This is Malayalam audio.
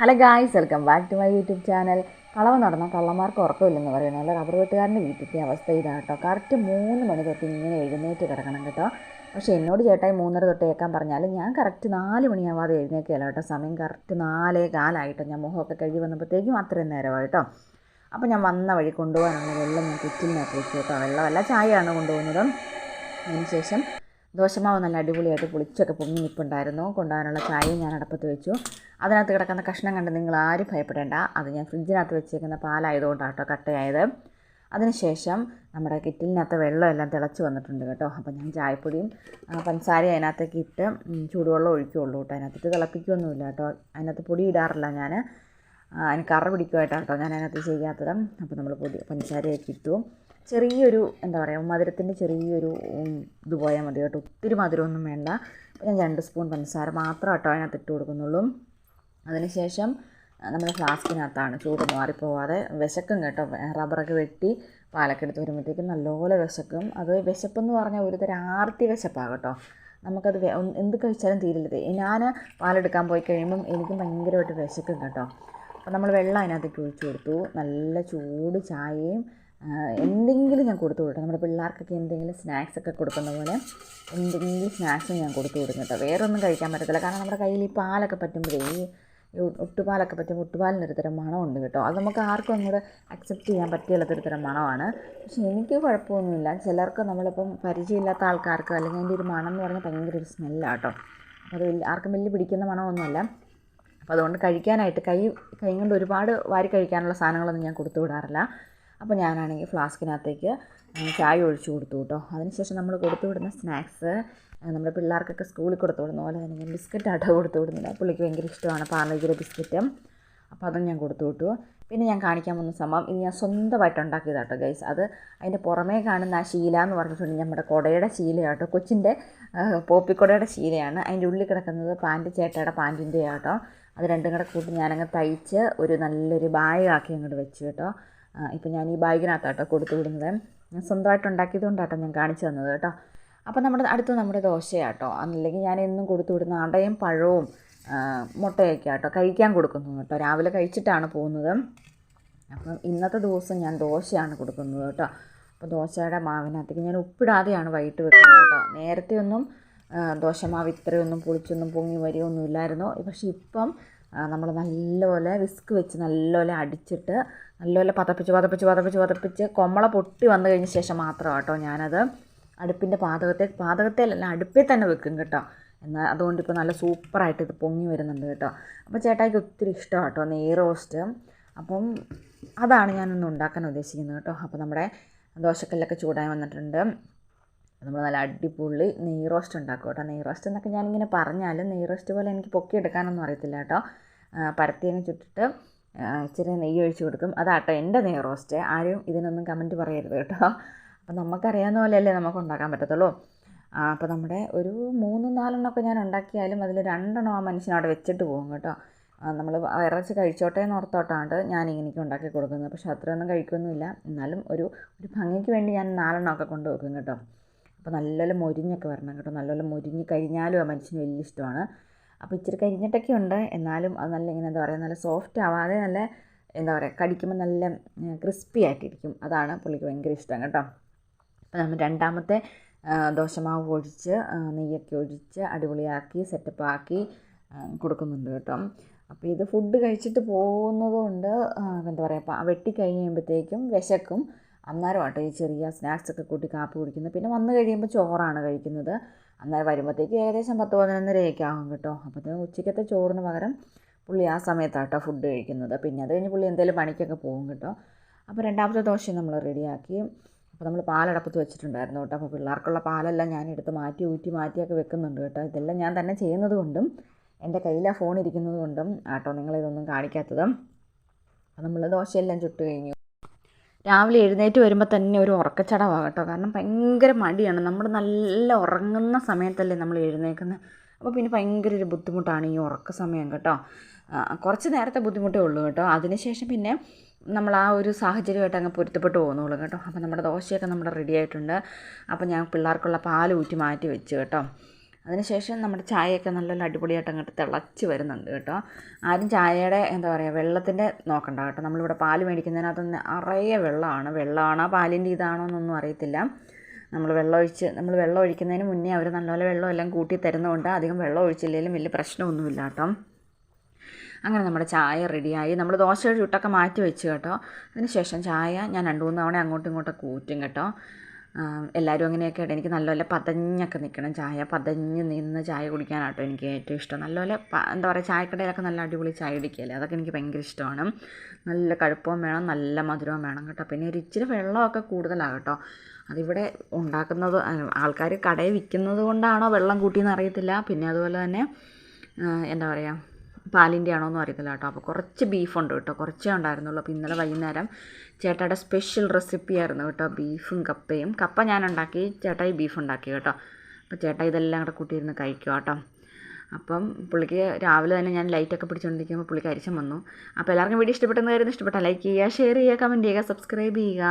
Hello guys, welcome back to my YouTube channel. കളവ് നടന്ന കള്ളന്മാർക്ക് ഉറക്കമില്ലെന്ന് പറയുന്നത് റബ്ബർ വെട്ടുകാരൻ്റെ വീട്ടിലത്തെ അവസ്ഥ ഇതാണ് കേട്ടോ. കറക്റ്റ് 3 മണി തൊട്ട് ഇങ്ങനെ എഴുന്നേറ്റ് കിടക്കണം കേട്ടോ. പക്ഷേ എന്നോട് ചേട്ടായി 3:30 തൊട്ട് ഏൽക്കാൻ പറഞ്ഞാൽ ഞാൻ കറക്റ്റ് 4 മണിയാവാതെ എഴുന്നേൽക്കുകയല്ല കേട്ടോ. സമയം കറക്റ്റ് 4:15 ഞാൻ മുഖമൊക്കെ കഴുകി വന്നപ്പോഴത്തേക്കും അത്രയും നേരമായി കേട്ടോ. അപ്പോൾ ഞാൻ വന്ന വഴി കൊണ്ടുപോകാനുള്ള വെള്ളം ഞാൻ കിറ്റിലിനകത്ത് വെച്ചു കേട്ടോ. വെള്ളമല്ല, ചായയാണ് കൊണ്ടുപോകുന്നത്. അതിനുശേഷം ദോശമാവ് നല്ല അടിപൊളിയായിട്ട് പൊളിച്ചൊക്കെ പൊങ്ങി നിൽപ്പുണ്ടായിരുന്നു. കൊണ്ടുപോകാനുള്ള ചായയും ഞാൻ അടുപ്പത്ത് വെച്ചു. അതിനകത്ത് കിടക്കുന്ന കഷ്ണം കണ്ട് നിങ്ങൾ ആരും ഭയപ്പെടേണ്ട, അത് ഞാൻ ഫ്രിഡ്ജിനകത്ത് വെച്ചേക്കുന്ന പാലായതുകൊണ്ടാണ് കേട്ടോ കട്ടയായത്. അതിനുശേഷം നമ്മുടെ കിറ്റിലിനകത്ത് വെള്ളമെല്ലാം തിളച്ച് വന്നിട്ടുണ്ട് കേട്ടോ. അപ്പോൾ ഞാൻ ചായപ്പൊടിയും പഞ്ചസാരയും അതിനകത്തേക്ക് ഇട്ട് ചൂടുവെള്ളം ഒഴിക്കുകയുള്ളൂ കേട്ടോ. അതിനകത്തിട്ട് തിളപ്പിക്കുകയൊന്നുമില്ല കേട്ടോ. അതിനകത്ത് പൊടി ഇടാറില്ല ഞാൻ. അതിന് കറ പിടിക്കുമായിട്ടാണ് കേട്ടോ ഞാൻ അതിനകത്ത് ചെയ്യാത്തത്. അപ്പോൾ നമ്മൾ പഞ്ചസാരയൊക്കെ ഇട്ടു. ചെറിയൊരു എന്താ പറയുക, മധുരത്തിൻ്റെ ചെറിയൊരു ഇത് പോയാൽ മതി കേട്ടോ. ഒത്തിരി മധുരമൊന്നും വേണ്ട. അപ്പോൾ ഞാൻ 2 സ്പൂൺ പഞ്ചസാര മാത്രം കേട്ടോ അതിനകത്ത് ഇട്ട് കൊടുക്കുന്നുള്ളൂ. അതിനുശേഷം നമ്മുടെ ഫ്ലാസ്കിനകത്താണ് ചൂട് മാറിപ്പോവാതെ. വിശക്കും കേട്ടോ. റബ്ബറൊക്കെ വെട്ടി പാലൊക്കെ എടുത്ത് വരുമ്പോഴത്തേക്കും നല്ലപോലെ വിശക്കും. അത് വിശപ്പെന്ന് പറഞ്ഞാൽ ഒരു തരം ആർത്തി വിശപ്പാണ് കേട്ടോ. നമുക്കത് എന്ത് കഴിച്ചാലും തീരില്ലത്. ഞാൻ പാലെടുക്കാൻ പോയി കഴിയുമ്പം എനിക്കും ഭയങ്കരമായിട്ട് വിശക്കും കേട്ടോ. അപ്പോൾ നമ്മൾ വെള്ളം അതിനകത്തേക്ക് ഒഴിച്ചു കൊടുത്തു. നല്ല ചൂട് ചായയും എന്തെങ്കിലും ഞാൻ കൊടുത്തു വിടട്ടെ. നമ്മുടെ പിള്ളേർക്കൊക്കെ എന്തെങ്കിലും സ്നാക്സൊക്കെ കൊടുക്കുന്ന പോലെ എന്തെങ്കിലും സ്നാക്സും ഞാൻ കൊടുത്തു വിടും കേട്ടോ. വേറെ ഒന്നും കഴിക്കാൻ പറ്റത്തില്ല. കാരണം നമ്മുടെ കയ്യിൽ ഈ പാലൊക്കെ പറ്റുമ്പോഴേ, ഈ ഒട്ടുപാലൊക്കെ പറ്റുമ്പോൾ ഒട്ടുപാലിനൊരു തരം മണമുണ്ട് കേട്ടോ. അത് നമുക്ക് ആർക്കും അങ്ങോട്ട് അക്സെപ്റ്റ് ചെയ്യാൻ പറ്റില്ലാത്തൊരു തരം മണമാണ്. പക്ഷേ എനിക്ക് കുഴപ്പമൊന്നുമില്ല. ചിലർക്ക് നമ്മളിപ്പം പരിചയമില്ലാത്ത ആൾക്കാർക്ക് അല്ലെങ്കിൽ അതിൻ്റെ ഒരു മണം എന്ന് പറഞ്ഞാൽ ഭയങ്കര ഒരു സ്മെല്ലാണ് കേട്ടോ. അത് ആർക്കും വലിയ പിടിക്കുന്ന മണമൊന്നുമല്ല. അപ്പോൾ അതുകൊണ്ട് കഴിക്കാനായിട്ട് കൈ കൊണ്ട് ഒരുപാട് വാരി കഴിക്കാനുള്ള സാധനങ്ങളൊന്നും ഞാൻ കൊടുത്തു വിടാറില്ല. അപ്പോൾ ഞാനാണെങ്കിൽ ഫ്ലാസ്കിനകത്തേക്ക് ചായ ഒഴിച്ചു കൊടുത്തു കേട്ടോ. അതിനുശേഷം നമ്മൾ കൊടുത്തു വിടുന്ന സ്നാക്സ് നമ്മുടെ പിള്ളേർക്കൊക്കെ സ്കൂളിൽ കൊടുത്തു വിടുന്ന പോലെ തന്നെ ഞാൻ ബിസ്ക്കറ്റാട്ടോ കൊടുത്തു വിടുന്നില്ല. പുള്ളിക്ക് ഭയങ്കര ഇഷ്ടമാണ് പാർലേജിയുടെ ബിസ്ക്കറ്റ്. അപ്പോൾ അതും ഞാൻ കൊടുത്തു വിട്ടു. പിന്നെ ഞാൻ കാണിക്കാൻ വന്ന സംഭവം ഇത് ഞാൻ സ്വന്തമായിട്ട് ഉണ്ടാക്കിയതാട്ടോ ഗൈസ്. അത് അതിൻ്റെ പുറമേ കാണുന്ന ആ ശീല എന്ന് പറഞ്ഞിട്ടുണ്ടെങ്കിൽ നമ്മുടെ കുടയുടെ ശീലയാട്ടോ. കൊച്ചിൻ്റെ പോപ്പിക്കുടയുടെ ശീലയാണ്. അതിൻ്റെ ഉള്ളിൽ കിടക്കുന്നത് ചേട്ടയുടെ പാൻറ്റിൻ്റെ ആട്ടോ. അത് രണ്ടും കൂടെ കൂട്ടി ഞാനങ്ങ് തയ്ച്ച് ഒരു നല്ലൊരു ബാഗാക്കി അങ്ങോട്ട് വെച്ചു കേട്ടോ. ഇപ്പം ഞാൻ ഈ ബാഗിനകത്താട്ടോ കൊടുത്തു വിടുന്നത്. ഞാൻ സ്വന്തമായിട്ട് ഉണ്ടാക്കിയത് കൊണ്ടാട്ടോ ഞാൻ കാണിച്ചു തന്നത് കേട്ടോ. അപ്പോൾ നമ്മുടെ ദോശയാട്ടോ. അല്ലെങ്കിൽ ഞാൻ എന്നും കൊടുത്തു വിടുന്ന അടയും പഴവും മുട്ടയൊക്കെ ആട്ടോ കഴിക്കാൻ കൊടുക്കുന്നു കേട്ടോ. രാവിലെ കഴിച്ചിട്ടാണ് പോകുന്നത്. അപ്പം ഇന്നത്തെ ദിവസം ഞാൻ ദോശയാണ് കൊടുക്കുന്നത് കേട്ടോ. അപ്പോൾ ദോശയുടെ മാവിനകത്തേക്ക് ഞാൻ ഉപ്പിടാതെയാണ് വൈകിട്ട് വെക്കുന്നത് കേട്ടോ. നേരത്തെ ഒന്നും ദോശമാവ് ഇത്രയൊന്നും പൊളിച്ചൊന്നും പൊങ്ങി വരികയൊന്നും ഇല്ലായിരുന്നു. പക്ഷേ ഇപ്പം നമ്മൾ നല്ലപോലെ വിസ്ക് വെച്ച് നല്ലപോലെ അടിച്ചിട്ട് നല്ലപോലെ പതപ്പിച്ച് കൊമ്മള പൊട്ടി വന്നു കഴിഞ്ഞ ശേഷം മാത്രം കേട്ടോ ഞാനത് അടുപ്പിൻ്റെ പാതകത്തേലല്ല അടുപ്പിൽ തന്നെ വെക്കും കേട്ടോ. എന്നാൽ അതുകൊണ്ട് ഇപ്പോൾ നല്ല സൂപ്പറായിട്ട് ഇത് പൊങ്ങി വരുന്നുണ്ട് കേട്ടോ. അപ്പോൾ ചേട്ടായിക്ക് ഒത്തിരി ഇഷ്ടമാണ് കേട്ടോ നെയ് റോസ്റ്റ്. അപ്പം അതാണ് ഞാനൊന്ന് ഉണ്ടാക്കാൻ ഉദ്ദേശിക്കുന്നത് കേട്ടോ. അപ്പോൾ നമ്മുടെ ദോശക്കല്ലൊക്കെ ചൂടായി വന്നിട്ടുണ്ട്. നമ്മൾ നല്ല അടിപൊളി നെയ് റോസ്റ്റ് ഉണ്ടാക്കും കേട്ടോ. നെയ് റോസ്റ്റ് എന്നൊക്കെ ഞാനിങ്ങനെ പറഞ്ഞാലും നെയ് റോസ്റ്റ് പോലെ എനിക്ക് പൊക്കിയെടുക്കാനൊന്നും അറിയത്തില്ല കേട്ടോ. പരത്തിയങ്ങ് ചുട്ടിട്ട് ഇച്ചിരി നെയ്യ് ഒഴിച്ച് കൊടുക്കും. അതാട്ടോ എൻ്റെ നെയ് റോസ്റ്റ്. ആരും ഇതിനൊന്നും കമൻറ്റ് പറയരുത് കേട്ടോ. അപ്പോൾ നമുക്കറിയാവുന്ന പോലെയല്ലേ നമുക്ക് ഉണ്ടാക്കാൻ പറ്റത്തുള്ളൂ. അപ്പോൾ നമ്മുടെ ഒരു 3-4 ഞാൻ ഉണ്ടാക്കിയാലും അതിൽ 2 ആ മനുഷ്യനവിടെ വെച്ചിട്ട് പോകും കേട്ടോ. നമ്മൾ ഇറച്ചി കഴിച്ചോട്ടെ എന്ന് ഓർത്തോട്ടാണ് ഞാനിങ്ങനെയൊക്കെ ഉണ്ടാക്കി കൊടുക്കുന്നത്. പക്ഷേ അത്രയൊന്നും കഴിക്കൊന്നുമില്ല. എന്നാലും ഒരു ഭംഗിക്ക് വേണ്ടി ഞാൻ 4 കൊണ്ട് വെക്കും കേട്ടോ. അപ്പോൾ നല്ലപോലെ മൊരിഞ്ഞൊക്കെ വരണം കേട്ടോ. നല്ലപോലെ മൊരിഞ്ഞ് കഴിഞ്ഞാലും ആ മനുഷ്യന് വലിയ ഇഷ്ടമാണ്. അപ്പോൾ ഇച്ചിരി കരിഞ്ഞിട്ടൊക്കെ ഉണ്ട്. എന്നാലും അത് നല്ല ഇങ്ങനെ എന്താ പറയുക, നല്ല സോഫ്റ്റ് ആവാതെ നല്ല എന്താ പറയുക, കടിക്കുമ്പോൾ നല്ല ക്രിസ്പി ആയിട്ടിരിക്കും. അതാണ് പുള്ളിക്ക് ഭയങ്കര ഇഷ്ടം കേട്ടോ. അപ്പോൾ നമ്മൾ രണ്ടാമത്തെ ദോശമാവ് ഒഴിച്ച് നെയ്യൊക്കെ ഒഴിച്ച് അടിപൊളിയാക്കി സെറ്റപ്പാക്കി കൊടുക്കുന്നുണ്ട് കേട്ടോ. അപ്പോൾ ഇത് ഫുഡ് കഴിച്ചിട്ട് പോകുന്നതുകൊണ്ട് എന്താ പറയുക, വെട്ടിക്കഴിഞ്ഞ് കഴിയുമ്പോഴത്തേക്കും വിശക്കും. അന്നേരം കേട്ടോ ഈ ചെറിയ സ്നാക്സൊക്കെ കൂട്ടി കാപ്പി കുടിക്കുന്നത്. പിന്നെ വന്നു കഴിയുമ്പോൾ ചോറാണ് കഴിക്കുന്നത്. അന്നേരം വരുമ്പോഴത്തേക്ക് ഏകദേശം 10-11:30 ആകും കേട്ടോ. അപ്പോൾ ഉച്ചയ്ക്കത്തെ ചോറിന് പകരം പുള്ളി ആ സമയത്താട്ടോ ഫുഡ് കഴിക്കുന്നത്. പിന്നെ അത് കഴിഞ്ഞ് പുള്ളി എന്തെങ്കിലും പണിക്കൊക്കെ പോകും കേട്ടോ. അപ്പോൾ രണ്ടാമത്തെ ദോശ നമ്മൾ റെഡിയാക്കി. അപ്പോൾ നമ്മൾ പാലടപ്പത്ത് വെച്ചിട്ടുണ്ടായിരുന്നു കേട്ടോ. അപ്പോൾ പിള്ളേർക്കുള്ള പാലെല്ലാം ഞാനെടുത്ത് മാറ്റിയൊക്കെ വെക്കുന്നുണ്ട് കേട്ടോ. ഇതെല്ലാം ഞാൻ തന്നെ ചെയ്യുന്നത് കൊണ്ടും എൻ്റെ കയ്യിലാണ് ഫോൺ ഇരിക്കുന്നത് കൊണ്ടും ആട്ടോ നിങ്ങളിതൊന്നും കാണിക്കാത്തത്. അപ്പോൾ നമ്മൾ ദോശയെല്ലാം ചുട്ട് കഴിഞ്ഞു. രാവിലെ എഴുന്നേറ്റ് വരുമ്പോൾ തന്നെ ഒരു ഉറക്കച്ചടവാണ് കേട്ടോ. കാരണം ഭയങ്കര മടിയാണ്. നമ്മൾ നല്ല ഉറങ്ങുന്ന സമയത്തല്ലേ നമ്മൾ എഴുന്നേൽക്കുന്നത്. അപ്പോൾ പിന്നെ ഭയങ്കര ഒരു ബുദ്ധിമുട്ടാണ് ഈ ഉറക്ക സമയം കേട്ടോ. കുറച്ച് നേരത്തെ ബുദ്ധിമുട്ടേ ഉള്ളൂ കേട്ടോ. അതിനുശേഷം പിന്നെ നമ്മൾ ആ ഒരു സാഹചര്യമായിട്ട് അങ്ങ് പൊരുത്തപ്പെട്ട് പോകുന്നുള്ളൂ കേട്ടോ. അപ്പോൾ നമ്മുടെ ദോശയൊക്കെ നമ്മുടെ റെഡി ആയിട്ടുണ്ട്. അപ്പോൾ ഞാൻ പിള്ളേർക്കുള്ള പാൽ ഊറ്റി മാറ്റി വെച്ച് കേട്ടോ. അതിനുശേഷം നമ്മുടെ ചായയൊക്കെ നല്ലൊരു അടിപൊളിയായിട്ട് അങ്ങോട്ട് തിളച്ച് വരുന്നുണ്ട് കേട്ടോ. ആരും ചായയുടെ എന്താ പറയുക വെള്ളത്തിൻ്റെ നോക്കണ്ട കേട്ടോ. നമ്മളിവിടെ പാല് മേടിക്കുന്നതിനകത്ത് നിറയെ വെള്ളമാണോ പാലിൻ്റെ ഇതാണോ എന്നൊന്നും അറിയത്തില്ല. നമ്മൾ വെള്ളം ഒഴിക്കുന്നതിന് മുന്നേ അവർ നല്ലപോലെ വെള്ളം എല്ലാം കൂട്ടി തരുന്നതുകൊണ്ട് അധികം വെള്ളം ഒഴിച്ചില്ലെങ്കിലും വലിയ പ്രശ്നമൊന്നുമില്ല കേട്ടോ. അങ്ങനെ നമ്മുടെ ചായ റെഡിയായി. നമ്മൾ ദോശ ചുട്ടൊക്കെ മാറ്റി വെച്ച് കേട്ടോ. അതിനുശേഷം ചായ ഞാൻ 2-3 തവണ അങ്ങോട്ടും ഇങ്ങോട്ടൊക്കെ ഊറ്റും കേട്ടോ. എല്ലാവരും അങ്ങനെയൊക്കെ ആയിട്ട് എനിക്ക് നല്ലപോലെ പതഞ്ഞൊക്കെ നിൽക്കണം. ചായ പതഞ്ഞ് നിന്ന് ചായ കുടിക്കാനാട്ടോ എനിക്ക് ഏറ്റവും ഇഷ്ടം. നല്ലപോലെ എന്താ പറയുക ചായക്കടയിലൊക്കെ നല്ല അടിപൊളി ചായ കുടിക്കുകയല്ലേ, അതൊക്കെ എനിക്ക് ഭയങ്കര ഇഷ്ടമാണ്. നല്ല കടുപ്പവും വേണം, നല്ല മധുരവും വേണം കേട്ടോ. പിന്നെ ഒരു ഇച്ചിരി വെള്ളമൊക്കെ കൂടുതലാണ് കേട്ടോ. അതിവിടെ ഉണ്ടാക്കുന്നത് ആൾക്കാർ കടയിൽ വിൽക്കുന്നത് കൊണ്ടാണോ വെള്ളം കൂട്ടിയെന്ന് അറിയത്തില്ല. പിന്നെ അതുപോലെ തന്നെ എന്താ പറയുക പാലിൻ്റെ ആണോ എന്നും അറിയത്തില്ല കേട്ടോ. അപ്പോൾ കുറച്ച് ബീഫുണ്ട് കേട്ടോ, കുറച്ചേ ഉണ്ടായിരുന്നുള്ളൂ. അപ്പോൾ ഇന്നലെ വൈകുന്നേരം ചേട്ടായുടെ സ്പെഷ്യൽ റെസിപ്പി ആയിരുന്നു കേട്ടോ, ബീഫും കപ്പയും. കപ്പ ഞാൻ ഉണ്ടാക്കി, ചേട്ടായി ബീഫ് ഉണ്ടാക്കി കേട്ടോ. അപ്പോൾ ചേട്ടാ ഇതെല്ലാം കൂടെ കൂട്ടിയിരുന്ന് കഴിക്കുക കേട്ടോ. അപ്പം പുള്ളിക്ക് രാവിലെ തന്നെ ഞാൻ ലൈറ്റൊക്കെ പിടിച്ചുകൊണ്ടിരിക്കുമ്പോൾ പുള്ളിക്ക് അരിശം വന്നു. അപ്പോൾ എല്ലാവർക്കും വീഡിയോ ഇഷ്ടപ്പെട്ടെന്ന് കരുതുന്നു. ഇഷ്ടപ്പെട്ടാൽ ലൈക്ക് ചെയ്യുക, ഷെയർ ചെയ്യുക, കമൻറ്റ് ചെയ്യുക, സബ്സ്ക്രൈബ് ചെയ്യുക.